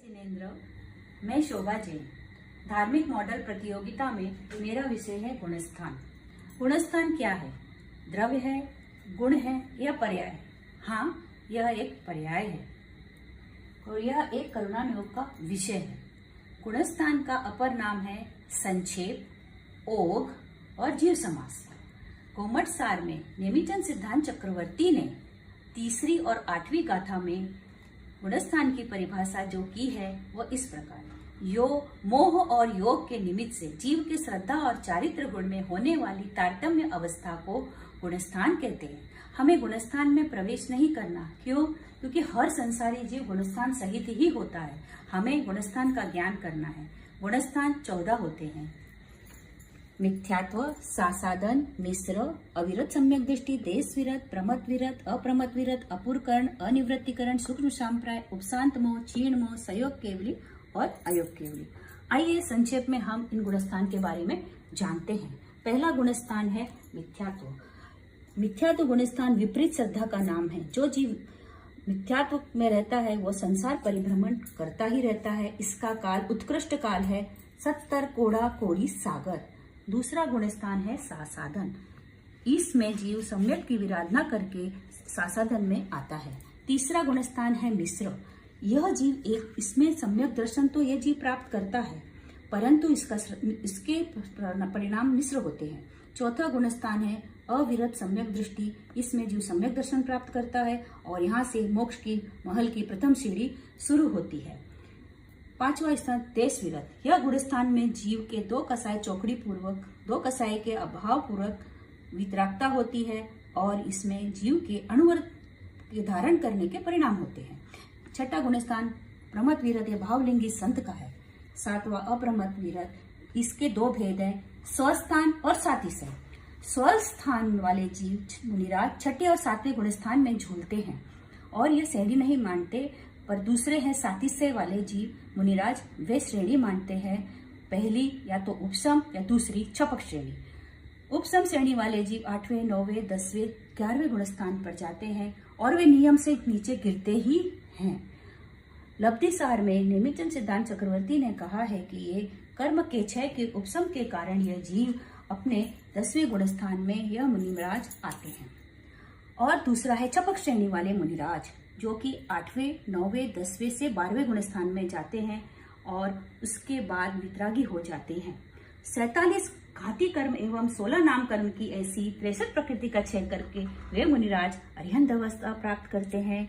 जिनेंद्र। मैं शोभा जैन। धार्मिक मॉडल प्रतियोगिता में मेरा विषय है गुणस्थान। गुणस्थान क्या है? द्रव्य है, गुण है या पर्याय है? हाँ, यह एक पर्याय है और यह एक करुणान योग का विषय है। गुणस्थान का अपर नाम है संक्षेप, ओघ और जीव समास। कोमट सार में नेमिचंद सिद्धांत चक्रवर्ती ने तीसरी और 8वीं गाथा में गुणस्थान की परिभाषा जो की है वह इस प्रकार है। मोह और योग के निमित्त से जीव के श्रद्धा और चारित्र गुण में होने वाली तारतम्य अवस्था को गुणस्थान कहते हैं। हमें गुणस्थान में प्रवेश नहीं करना। क्यों? क्योंकि हर संसारी जीव गुणस्थान सहित ही होता है। हमें गुणस्थान का ज्ञान करना है। गुणस्थान 14 होते हैं। मिथ्यात्व, सासाधन, मिश्र, अविरत सम्यक दृष्टि, देश विरत, प्रमत विरत, अप्रमत विरत, अपूर्वकरण, अनिवृत्तिकरण, सूक्ष्म सांप्राय, उपशांत मोह, क्षीण मोह, सहयोग केवली और अयोग केवली। आइए संक्षेप में हम इन गुणस्थान के बारे में जानते हैं। पहला गुणस्थान है मिथ्यात्व। मिथ्यात्व गुणस्थान विपरीत श्रद्धा का नाम है। जो जीव मिथ्यात्व में रहता है वह संसार परिभ्रमण करता ही रहता है। इसका काल उत्कृष्ट काल है, सत्तर कोड़ा कोड़ी सागर। दूसरा गुणस्थान है सासाधन। इसमें जीव सम्यक की विराधना करके सासाधन में आता है। तीसरा गुणस्थान है मिश्र। यह जीव इसमें सम्यक दर्शन तो यह जीव प्राप्त करता है, परंतु इसके परिणाम मिश्र होते हैं। चौथा गुणस्थान है अविरत सम्यक दृष्टि। इसमें जीव सम्यक दर्शन प्राप्त करता है और यहाँ से मोक्ष की महल की प्रथम सीढ़ी शुरू होती है। पांचवा स्थान देश विरत। यह गुणस्थान में जीव के 2 कसाय चौकड़ी पूर्वक 2 कसाय के अभाव पूर्वक वितरागता होती है और इसमें जीव के अणुव्रत के धारण करने के परिणाम होते हैं। छठा गुणस्थान प्रमत विरत, यह भावलिंगी संत का है। 7वां अप्रमत विरत। इसके 2 भेद हैं, स्वस्थान और सातिशय। स्वस्थान वाले जीव मुनिराज छठे और 7वें गुणस्थान में झूलते हैं और यह श्रेणी नहीं मानते, पर दूसरे हैं सातिशय वाले जीव मुनिराज, वे श्रेणी मानते हैं। पहली या तो उपसम या दूसरी छपक श्रेणी। उपसम श्रेणी वाले जीव 8वें, 9वें, 10वें, 11वें गुणस्थान पर जाते हैं और वे नियम से नीचे गिरते ही हैं। लब्धि सार में नेमिचंद सिद्धांत चक्रवर्ती ने कहा है कि ये कर्म के क्षय के उपसम के कारण यह जीव अपने 10वें गुणस्थान में यह मुनिराज आते हैं। और दूसरा है छपक श्रेणी वाले मुनिराज, जो कि 8वें, 9वें, 10वें से 12वें गुणस्थान में जाते हैं और उसके बाद वितरागी हो जाते हैं। 47 घाती कर्म एवं 16 नाम कर्म की ऐसी 63 प्रकृति का क्षय करके वे मुनिराज अरिहंत अवस्था प्राप्त करते हैं।